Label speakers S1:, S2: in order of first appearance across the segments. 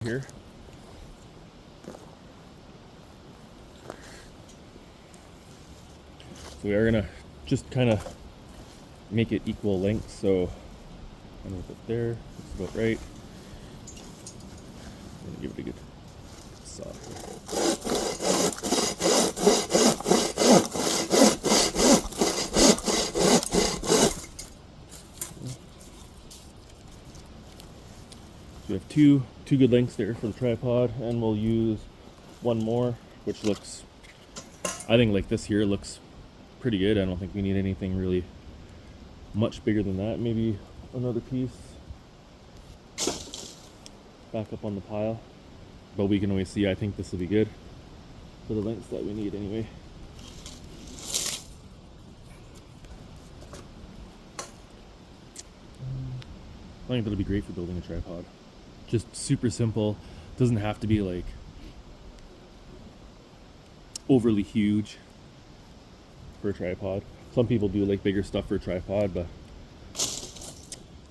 S1: here. So we are gonna just kind of make it equal length. So I'm gonna put there. That's about right. I'm gonna give it a good saw here. So we have two good lengths there for the tripod, and we'll use one more, which looks, I think like this here looks pretty good. I don't think we need anything really much bigger than that. Maybe another piece back up on the pile, but we can always see. I think this will be good for the lengths that we need anyway. I think that'll be great for building a tripod. Just super simple. Doesn't have to be like overly huge for a tripod. Some people do like bigger stuff for a tripod, but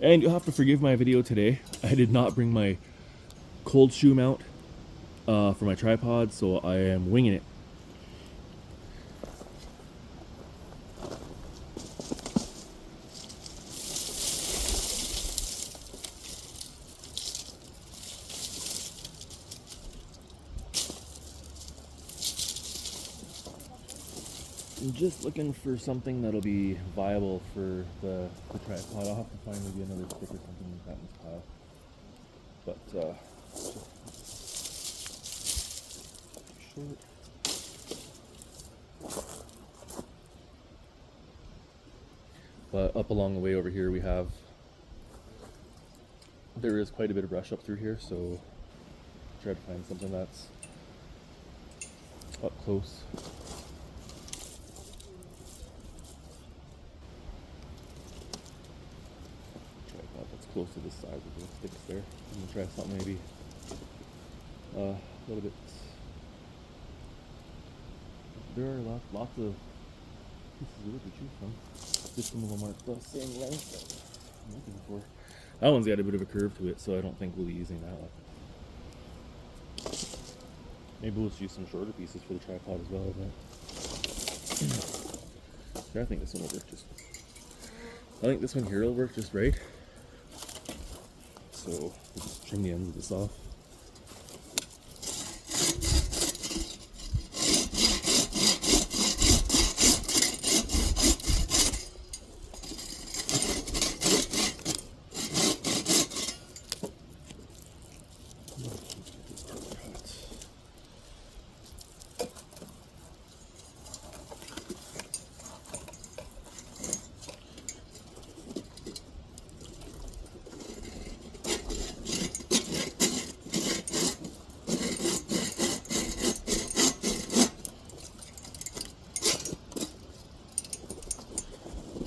S1: and you'll have to forgive my video today. I did not bring my cold shoe mount for my tripod, so I am winging it. I'm just looking for something that'll be viable for the tripod. I'll have to find maybe another stick or something like that in this pile. But short. But up along the way over here there is quite a bit of brush up through here, so try to find something that's up close. Close to the size of the sticks there. I'm gonna try something maybe a little bit. There are lots of pieces of wood to choose from. Just some of them aren't the same length that I'm looking for. That one's got a bit of a curve to it, so I don't think we'll be using that one. Maybe we'll use some shorter pieces for the tripod as well. But I think this one will work I think this one here will work just right. So we'll just trim the ends of this off.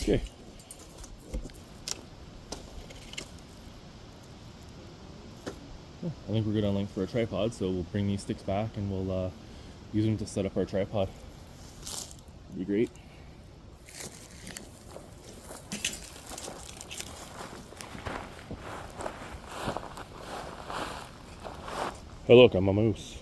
S1: Okay. I think we're good on length for a tripod, so we'll bring these sticks back and we'll use them to set up our tripod. It'll be great. Oh look, I'm a moose.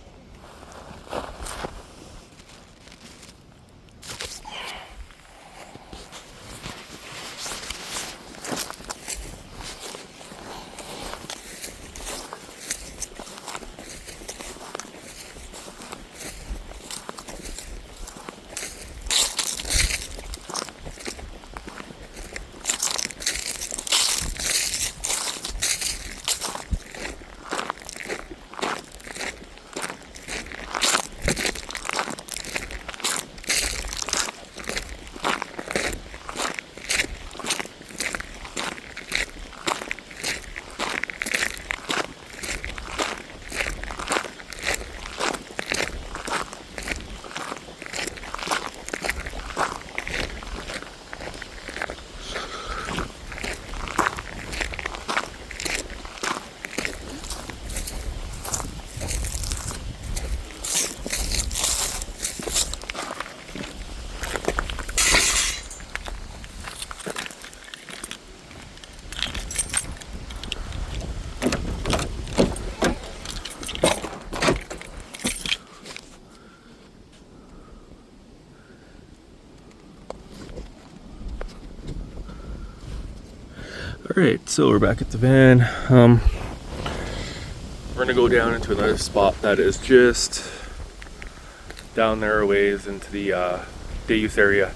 S1: Alright, so we're back at the van. We're gonna go down into another spot that is just down there a ways into the day use area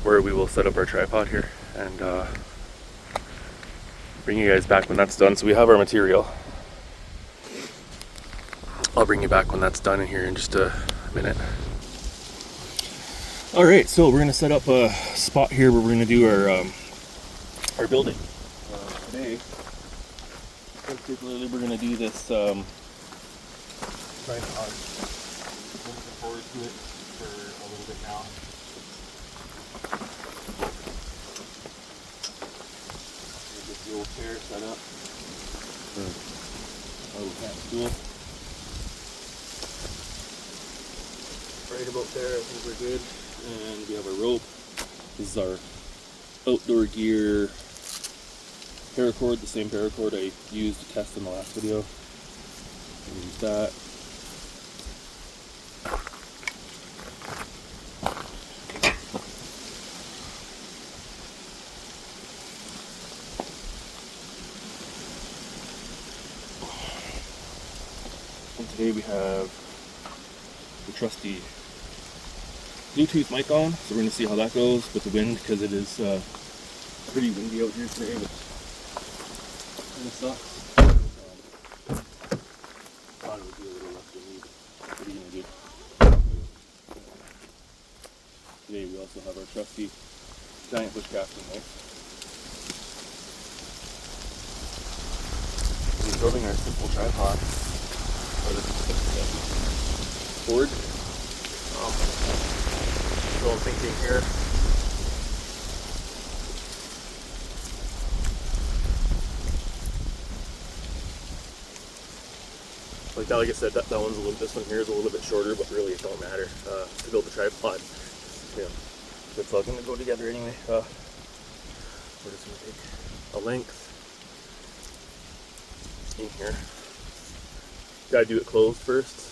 S1: where we will set up our tripod here and bring you guys back when that's done. So we have our material. I'll bring you back when that's done in here in just a minute. Alright, so we're gonna set up a spot here where we're gonna do our building. Today, particularly, we're gonna do this tripod. Looking forward to it for a little bit now. Get the old chair set up for our little camp stool. Right about there, I think we're good. And we have our rope. This is our outdoor gear paracord, the same paracord I used to test in the last video. Use that. And today we have the trusty Bluetooth mic on, so we're going to see how that goes with the wind, because it is pretty windy out here today, which kind of sucks. Thought it would be a little less windy, but what are you going to do? Today we also have our trusty giant bushcrafting knife. We're building our simple tripod, or the board. So I'm thinking here, like I said, that one's this one here is a little bit shorter, but really it don't matter to build the tripod. Yeah, it's all gonna go together anyway. We're just gonna take a length in here. Gotta do it closed first.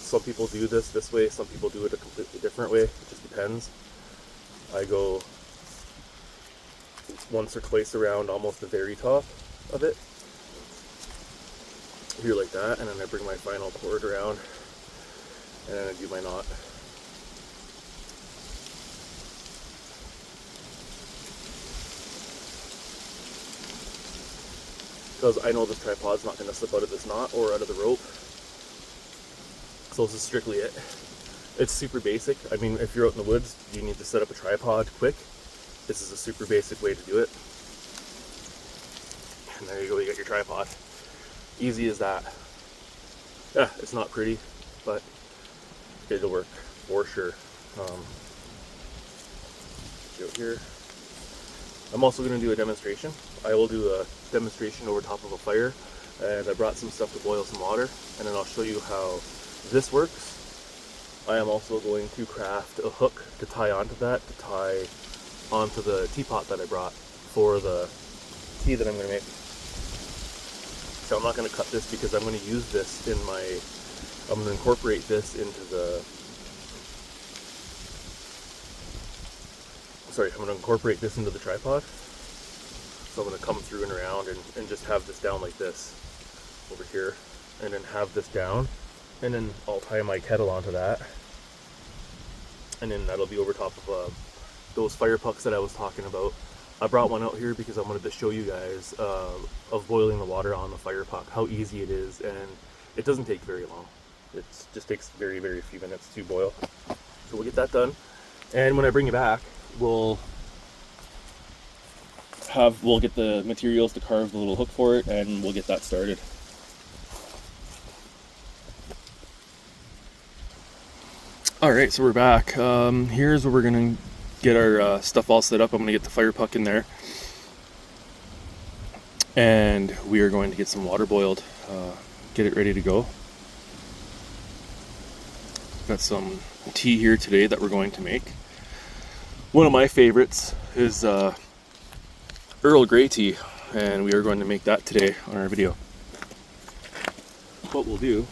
S1: Some people do this way, some people do it a completely different way. It just depends. I go once or twice around almost the very top of it. Here like that, and then I bring my final cord around, and then I do my knot. Because I know this tripod's not going to slip out of this knot or out of the rope. So this is strictly it. It's super basic. I mean, if you're out in the woods, you need to set up a tripod quick. This is a super basic way to do it. And there you go, you got your tripod. Easy as that. Yeah, it's not pretty, but it'll work for sure. Go here. I'm also going to do a demonstration. I will do a demonstration over top of a fire, and I brought some stuff to boil some water, and then I'll show you how this works. I am also going to craft a hook to tie onto that, to tie onto the teapot that I brought for the tea that I'm going to make. So I'm not going to cut this because I'm going to use this in my, I'm going to incorporate this into the, I'm going to incorporate this into the tripod. So I'm going to come through and around and just have this down like this over here, and then have this down. And then I'll tie my kettle onto that, and then that'll be over top of those fire pucks that I was talking about. I brought one out here because I wanted to show you guys of boiling the water on the fire puck, how easy it is, and it doesn't take very long. It just takes very, very few minutes to boil. So we'll get that done, and when I bring it back, we'll get the materials to carve the little hook for it, and we'll get that started. Alright, so we're back. Here's where we're going to get our stuff all set up. I'm going to get the fire puck in there, and we are going to get some water boiled, get it ready to go. Got some tea here today that we're going to make. One of my favorites is Earl Grey tea, and we are going to make that today on our video. What we'll do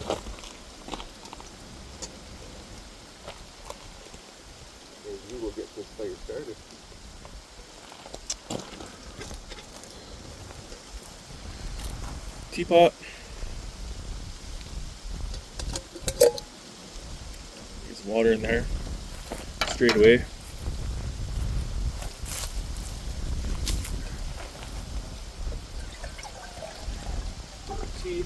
S1: is we will get this fire started. teapot. Get some water in there straight away. Tea.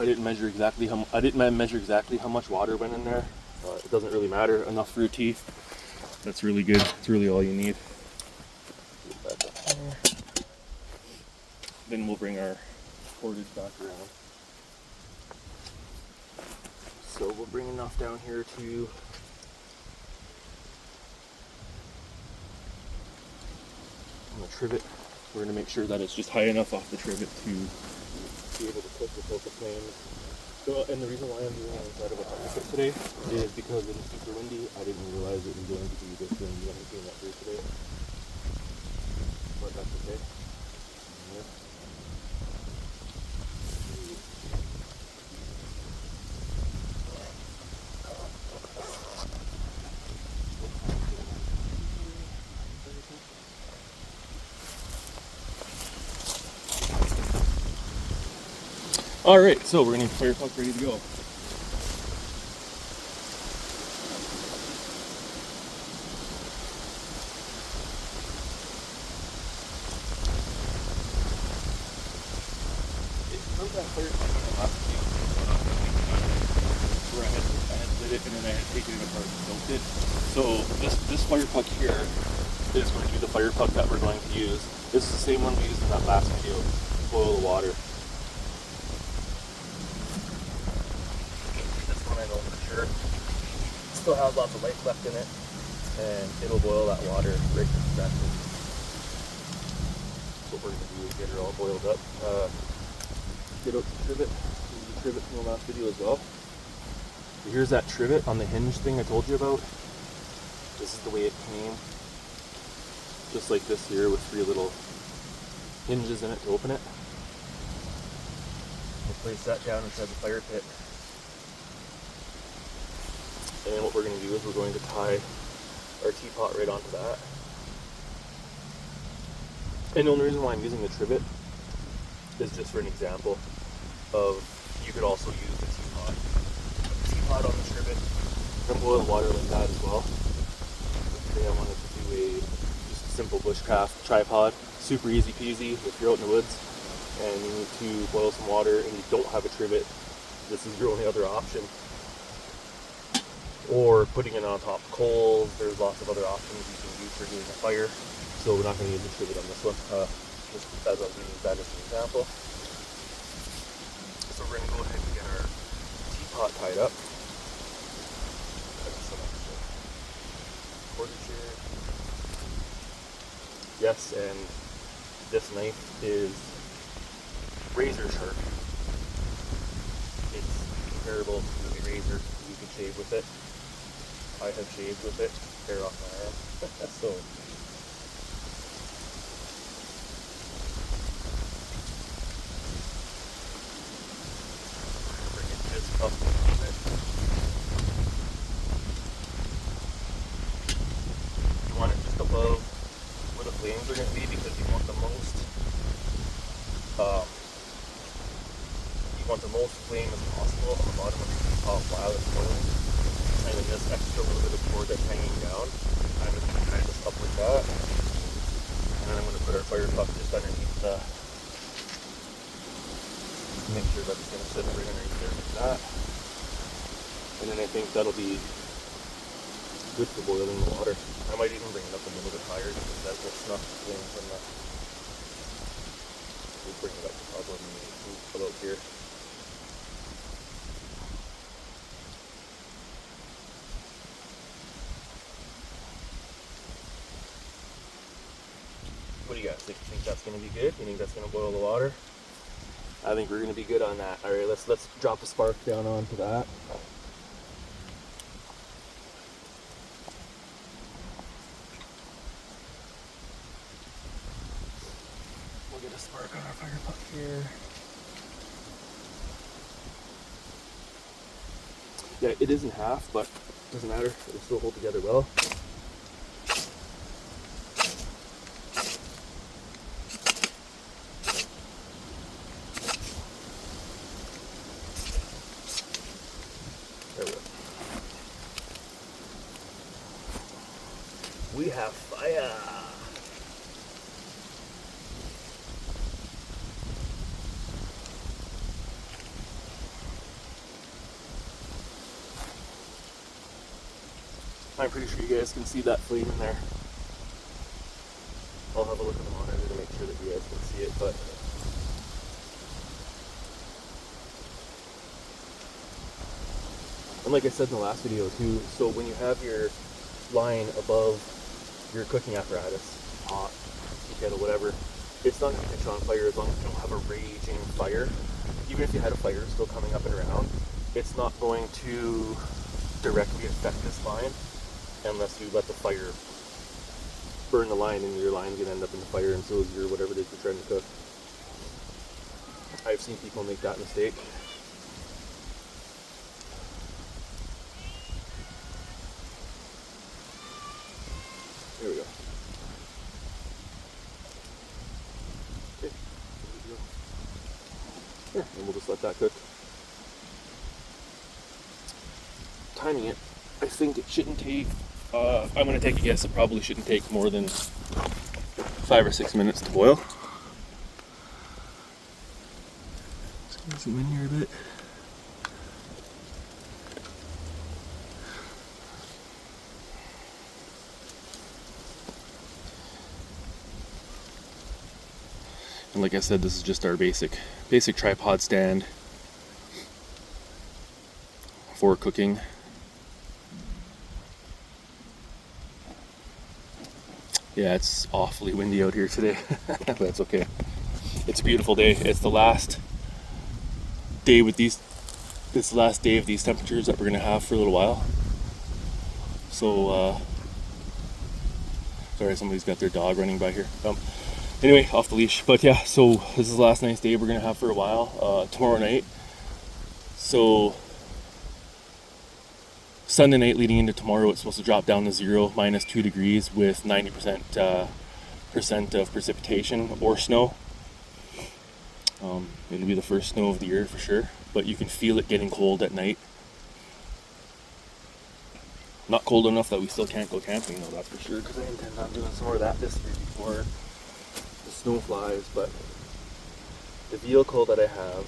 S1: I didn't measure exactly how much water went in there. It doesn't really matter. Enough for a tea. That's really good. It's really all you need. Then we'll bring our cordage back around. So we'll bring enough down here to on the trivet. We're going to make sure that it's just high enough off the trivet to be able to cook without the flames. So, and the reason why I'm doing it inside of a bucket today is because it is super windy. I didn't realize it was going to be this windy when I came up here today. But that's okay. Yeah. Alright, so we're going to have fire puck ready to go. That fire puck on the last video where I had lit it and then I had taken it apart and soaked it. So this fire puck here is going to be the fire puck that we're going to use. This is the same one we used in that last video to boil the water. This one I know for sure still has lots of life left in it, and it'll boil that water right to perfection. What we're going to do is get her all boiled up. Get out the trivet. Use the trivet from the last video as well. So here's that trivet on the hinge thing I told you about. This is the way it came. Just like this here with 3 little hinges in it to open it. We'll place that down inside the fire pit. And then what we're going to do is we're going to tie our teapot right onto that. And the only reason why I'm using the trivet is just for an example of, you could also use the teapot. The teapot on the trivet, and boil water like that as well. Today I wanted to do just a simple bushcraft tripod, super easy peasy if you're out in the woods and you need to boil some water and you don't have a trivet. This is your only other option. Or putting it on top of coals. There's lots of other options you can use for doing a fire. So we're not going to use the trivet on this one. Just as I was using that as an example. So we're going to go ahead and get our teapot tied up. Some extra cordage here. Yes, and this knife is razor sharp. It's comparable to a razor. You can shave with it. I have shaved with it. Hair off my arm. So. You want it just above where the flames are going to be because you want the most flame as possible on the bottom of the teapot while it's boiling. And then this extra little bit of cord that's hanging down, I'm just going to tie this up like that. And then I'm going to put our fire puck just underneath the, make sure that it's going to sit right underneath there like that. And then I think that'll be good for boiling the water. I might even bring it up a little bit higher because that will snuff the flame from the. We'll bring it up to probably about here. What do you guys think? You think that's going to be good? You think that's going to boil the water? I think we're going to be good on that. All right, let's drop a spark down onto that. We'll get a spark on our fire puck here. Yeah, it isn't half, but it doesn't matter. It'll still hold together well. we have fire. I'm pretty sure you guys can see that flame in there. I'll have a look at the monitor to make sure that you guys can see it, but and like I said in the last video too, so when you have your line above your cooking apparatus, pot, kettle, whatever, it's not going to catch on fire as long as you don't have a raging fire. Even if you had a fire still coming up and around, it's not going to directly affect this line unless you let the fire burn the line, and your line's gonna end up in the fire, and so is your whatever it is you're trying to cook. I've seen people make that mistake. There we go. Okay, there, and we'll just let that cook. Timing it, I think it shouldn't take, I'm going to take a guess, it probably shouldn't take more than 5 or 6 minutes to boil. Just going to zoom in here a bit. And like I said, this is just our basic tripod stand for cooking. Yeah, it's awfully windy out here today, but that's okay. It's a beautiful day. It's the last day with these. It's the last day of these temperatures that we're gonna have for a little while. So, sorry, somebody's got their dog running by here. Anyway, off the leash. But yeah, so this is the last nice day we're gonna have for a while. Tomorrow night. So Sunday night leading into tomorrow, it's supposed to drop down to 0, -2 degrees with 90% of precipitation or snow. It'll be the first snow of the year for sure, but you can feel it getting cold at night. Not cold enough that we still can't go camping though, that's for sure, because I intend on doing some more of that this year before the snow flies. But the vehicle that I have,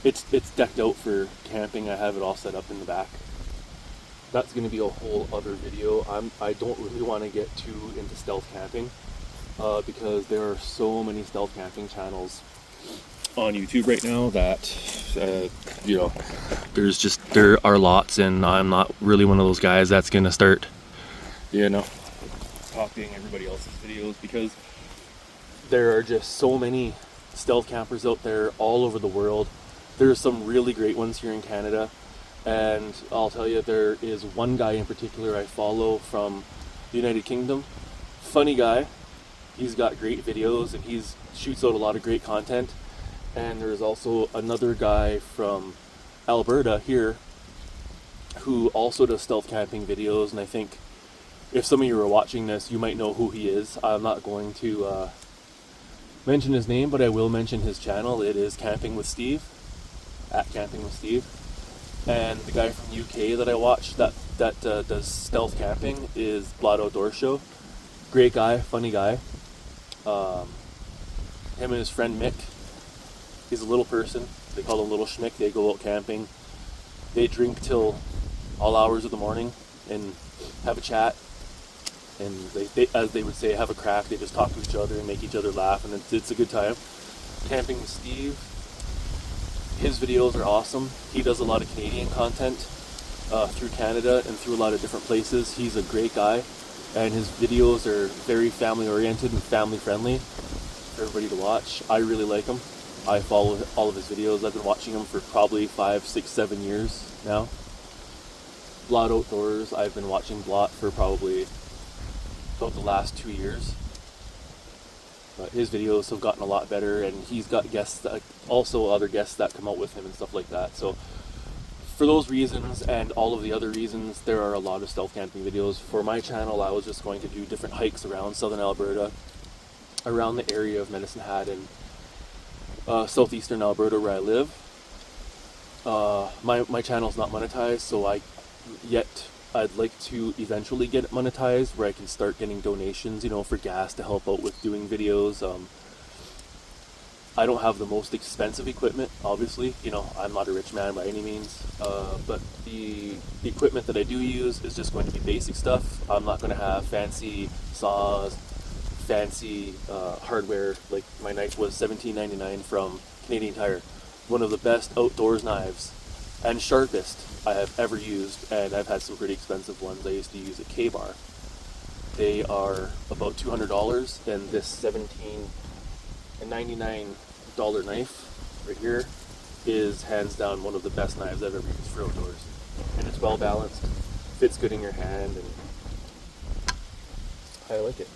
S1: it's decked out for camping. I have it all set up in the back. That's going to be a whole other video. I don't really want to get too into stealth camping because there are so many stealth camping channels on YouTube right now that you know, there are lots, and I'm not really one of those guys that's going to start, you know, copying everybody else's videos, because there are just so many stealth campers out there all over the world. There's some really great ones here in Canada, and I'll tell you, there is one guy in particular I follow from the United Kingdom. Funny guy. He's got great videos, and he shoots out a lot of great content. And there's also another guy from Alberta here who also does stealth camping videos, and I think if some of you are watching this, you might know who he is. I'm not going to mention his name, but I will mention his channel. It is Camping with Steve, at Camping with Steve. And the guy from UK that I watch that does stealth camping is Blood Outdoor Show. Great guy, funny guy. Him and his friend Mick. He's a little person. They call him Little Schmick. They go out camping. They drink till all hours of the morning and have a chat. And they, as they would say, have a crack. They just talk to each other and make each other laugh, and it's a good time. Camping with Steve. His videos are awesome. He does a lot of Canadian content through Canada and through a lot of different places. He's a great guy, and his videos are very family oriented and family friendly for everybody to watch. I really like him. I follow all of his videos. I've been watching him for probably 5, 6, 7 years now. Blot Outdoors, I've been watching Blot for probably about the last 2 years. But his videos have gotten a lot better, and he's got guests, also other guests that come out with him and stuff like that. So for those reasons and all of the other reasons, there are a lot of stealth camping videos. For my channel, I was just going to do different hikes around southern Alberta, around the area of Medicine Hat and southeastern Alberta where I live. My channel's not monetized, so I'd like to eventually get it monetized where I can start getting donations, you know, for gas to help out with doing videos. I don't have the most expensive equipment, obviously. You know, I'm not a rich man by any means. But the equipment that I do use is just going to be basic stuff. I'm not going to have fancy saws, fancy hardware. Like my knife was $17.99 from Canadian Tire. One of the best outdoors knives and sharpest I have ever used, and I've had some pretty expensive ones I used to use at K-Bar. They are about $200, and this $17.99 knife right here is hands down one of the best knives I've ever used for outdoors. And it's well balanced, fits good in your hand, and I like it.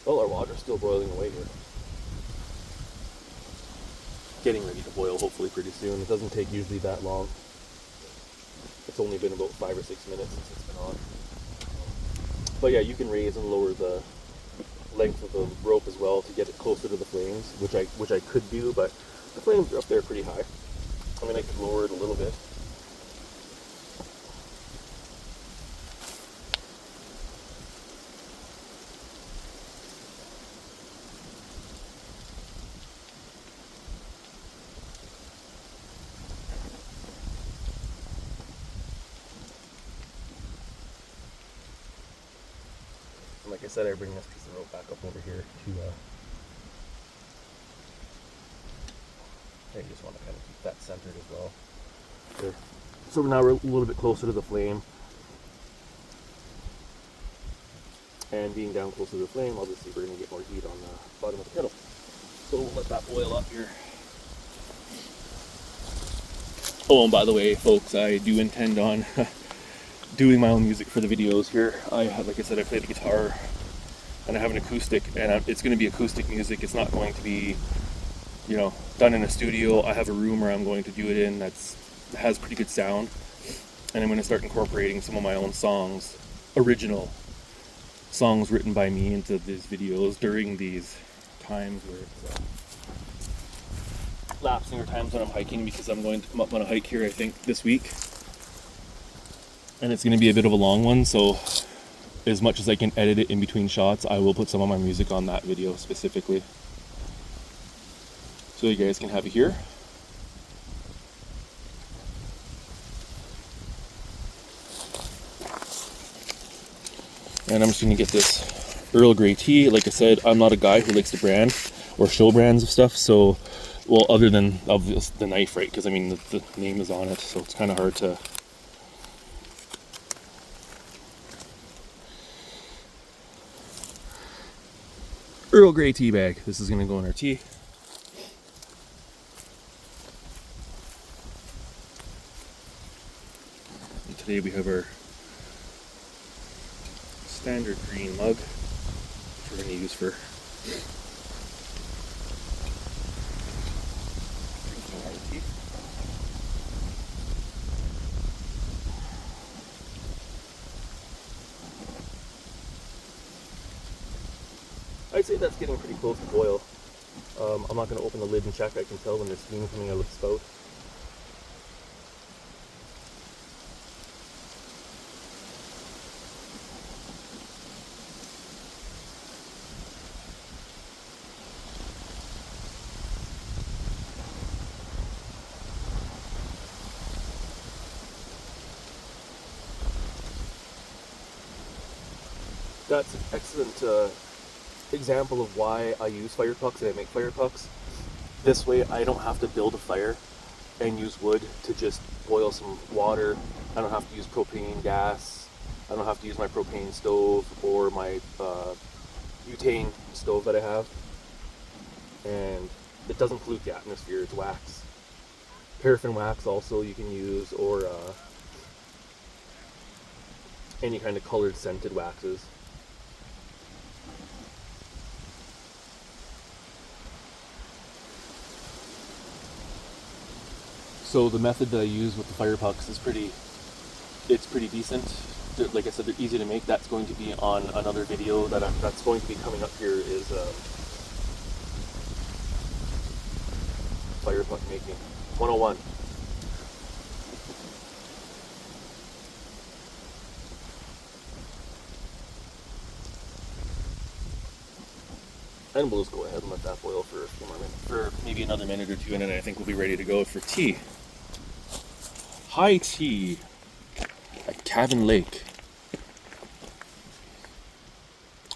S1: Well, our water's still boiling away here. Getting ready to boil hopefully pretty soon. It doesn't take usually that long. It's only been about 5 or 6 minutes since it's been on. But yeah, you can raise and lower the length of the rope as well to get it closer to the flames, which I could do, but the flames are up there pretty high. I mean, I could lower it a little bit. Like I said, I bring this piece of rope back up over here to, I just want to kind of keep that centered as well. There. So now we're a little bit closer to the flame. And being down closer to the flame, obviously we're going to get more heat on the bottom of the kettle. So we'll let that boil up here. Oh, and by the way, folks, I do intend on doing my own music for the videos here. Like I said, I play the guitar and I have an acoustic, and it's going to be acoustic music. It's not going to be, you know, done in a studio. I have a room where I'm going to do it in that has pretty good sound, and I'm going to start incorporating some of my own songs, original songs written by me, into these videos during these times where it's lapsing, or times when I'm hiking, because I'm going to come up on a hike here, I think, this week. And it's going to be a bit of a long one, so as much as I can edit it in between shots, I will put some of my music on that video specifically, so you guys can have it here. And I'm just going to get this Earl Grey tea. Like I said, I'm not a guy who likes to brand or show brands of stuff, so, well, other than obviously the knife, right? Because I mean, the name is on it, so it's kind of hard to. Earl Grey tea bag. This is going to go in our tea. And today we have our standard green mug, which we're going to use for drinking our tea. I'd say that's getting pretty close to boil. I'm not going to open the lid and check. I can tell when there's steam coming out of the spout. That's an excellent example of why I use fire pucks and I make fire pucks. This way I don't have to build a fire and use wood to just boil some water. I don't have to use propane gas. I don't have to use my propane stove or my butane stove that I have. And it doesn't pollute the atmosphere, it's wax. Paraffin wax also you can use, or any kind of colored scented waxes. So the method that I use with the fire pucks is pretty decent. Like I said, they're easy to make. That's going to be on another video that's going to be coming up here, is fire puck making 101. And we'll just go ahead and let that boil for a few more minutes, for maybe another minute or two, and then I think we'll be ready to go for tea. High tea at Cavan Lake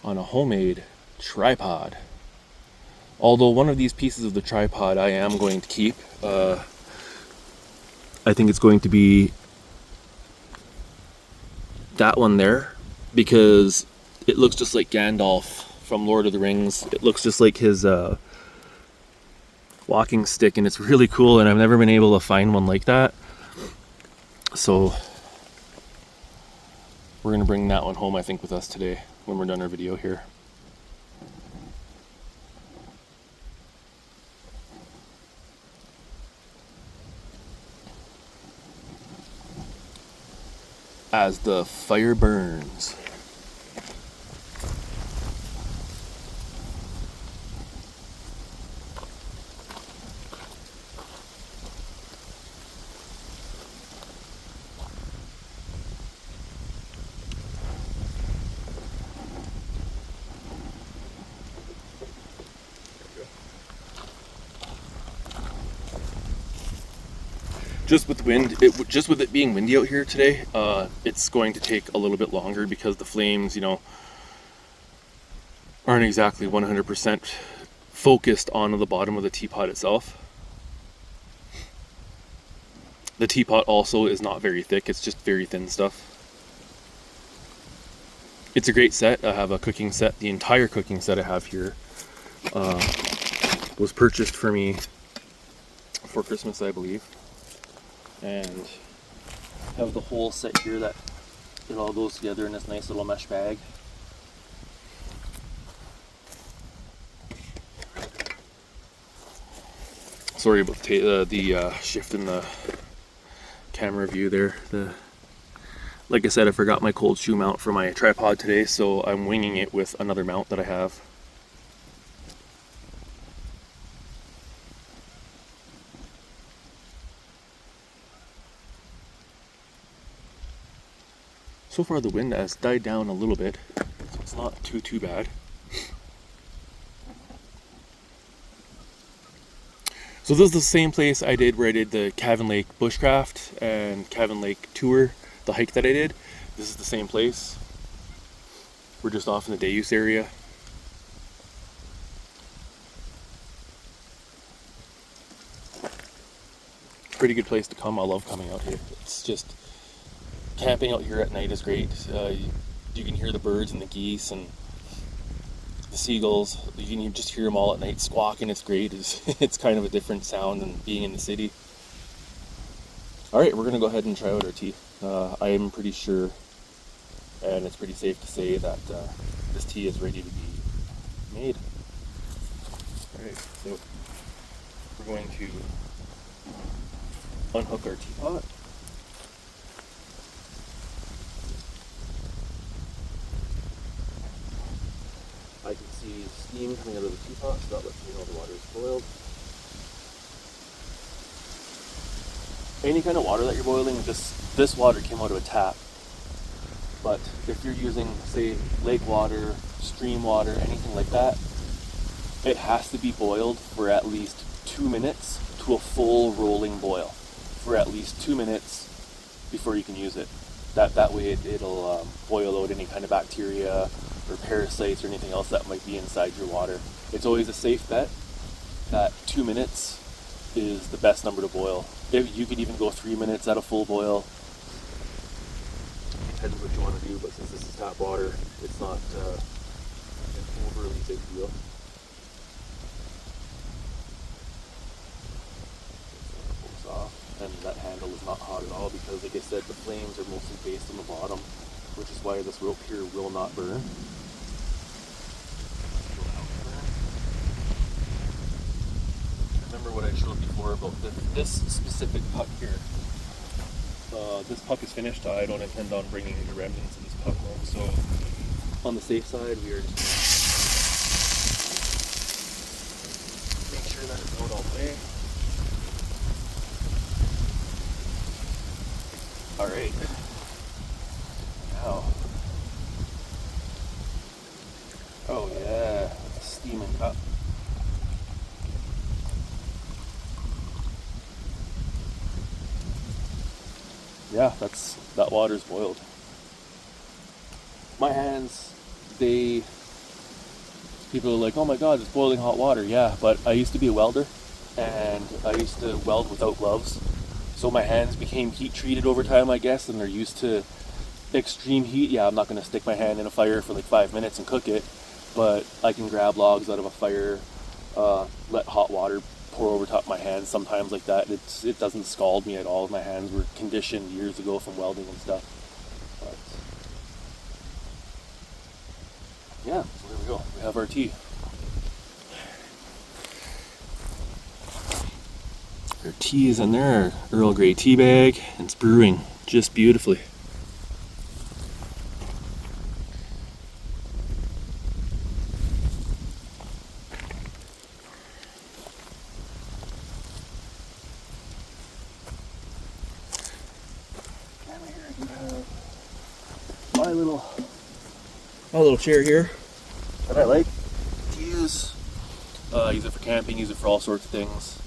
S1: on a homemade tripod. Although one of these pieces of the tripod I am going to keep. I think it's going to be that one there, because it looks just like Gandalf from Lord of the Rings. It looks just like his walking stick, and it's really cool, and I've never been able to find one like that. So we're gonna bring that one home, I think, with us today when we're done our video here. As the fire burns. Just with wind, just with it being windy out here today, it's going to take a little bit longer because the flames, aren't exactly 100% focused on the bottom of the teapot itself. The teapot also is not very thick, it's just very thin stuff. It's a great set. I have a cooking set. The entire cooking set I have here was purchased for me for Christmas, I believe. And have the whole set here that it all goes together in this nice little mesh bag. Sorry about the shift in the camera view there. Like I said, I forgot my cold shoe mount for my tripod today, so I'm winging it with another mount that I have. So far the wind has died down a little bit, so it's not too bad. So this is the same place I did where I did the Cavan Lake bushcraft and Cavan Lake tour, the hike that I did. This is the same place. We're just off in the day use area. Pretty good place to come. I love coming out here. It's just, camping out here at night is great. You can hear the birds and the geese and the seagulls. You can just hear them all at night squawking. It's great. It's kind of a different sound than being in the city. Alright, we're going to go ahead and try out our tea. I am pretty sure, and it's pretty safe to say, that this tea is ready to be made. Alright, so we're going to unhook our teapot. I can see steam coming out of the teapot, so that lets me know the water is boiled. Any kind of water that you're boiling, this water came out of a tap. But if you're using, say, lake water, stream water, anything like that, it has to be boiled for at least 2 minutes to a full rolling boil. For at least 2 minutes before you can use it. That way it'll boil out any kind of bacteria or parasites or anything else that might be inside your water. It's always a safe bet that 2 minutes is the best number to boil. You could even go 3 minutes at a full boil. Depends what you want to do, but since this is tap water, it's not an overly big deal. And that handle is not hot at all because, like I said, the flames are mostly based on the bottom, which is why this rope here will not burn. Remember what I showed before about this specific puck here. This puck is finished. I don't intend on bringing the remnants of this puck home, so on the safe side, we are just going to make sure that it's out all the way. Alright, now, oh yeah, it's steaming. Yeah, that water's boiled. My hands, people are like, oh my god, it's boiling hot water. Yeah, but I used to be a welder, and I used to weld without gloves. So my hands became heat treated over time, I guess, and they're used to extreme heat. Yeah, I'm not going to stick my hand in a fire for like 5 minutes and cook it, but I can grab logs out of a fire, let hot water pour over top my hands sometimes like that. It doesn't scald me at all. My hands were conditioned years ago from welding and stuff. But yeah, so there we go. We have our tea. Our tea is in there, our Earl Grey tea bag, and it's brewing just beautifully. My little chair here that I like to use. Use it for camping, use it for all sorts of things.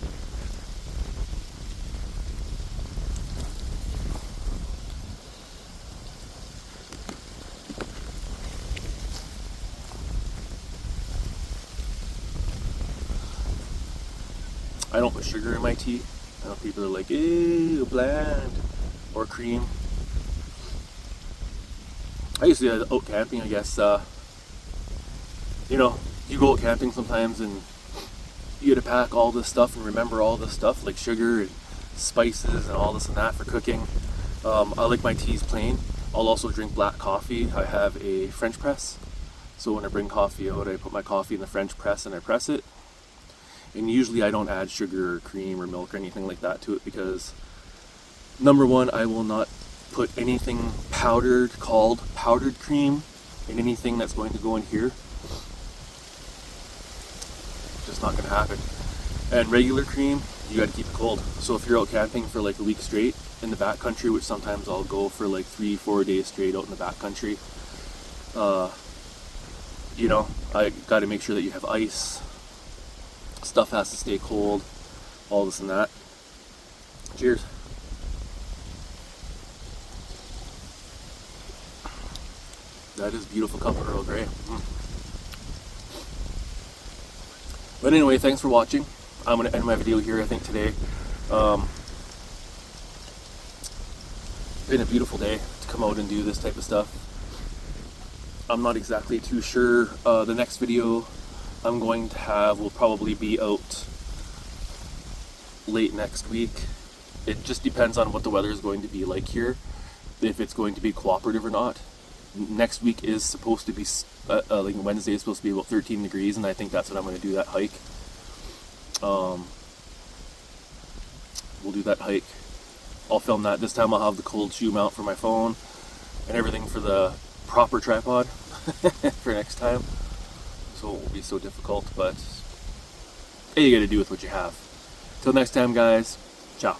S1: I don't put sugar in my tea. I know people are like, ew, bland, or cream. I used to go out camping, I guess. You know, you go out camping sometimes and you had to pack all this stuff and remember all this stuff, like sugar and spices and all this and that for cooking. I like my teas plain. I'll also drink black coffee. I have a French press. So when I bring coffee out, I put my coffee in the French press and I press it. And usually I don't add sugar or cream or milk or anything like that to it because, number one, I will not put anything powdered called powdered cream in anything that's going to go in here. Just not going to happen. And regular cream, you got to keep it cold. So if you're out camping for like a week straight in the backcountry, which sometimes I'll go for like 3-4 days straight out in the backcountry, you know, I got to make sure that you have ice. Stuff has to stay cold, all this and that. Cheers. That is a beautiful cup of Earl Grey. But anyway, thanks for watching. I'm going to end my video here, I think, today. Been a beautiful day to come out and do this type of stuff. I'm not exactly too sure. The next video I'm going to have will probably be out late next week. It just depends on what the weather is going to be like here, if it's going to be cooperative or not. Next week is supposed to be, like Wednesday is supposed to be about 13 degrees, and I think that's what I'm going to do, that hike. We'll do that hike. I'll film that. This time I'll have the cold shoe mount for my phone and everything for the proper tripod for next time. So it won't be so difficult, but hey, you got to do with what you have. Till next time, guys. Ciao.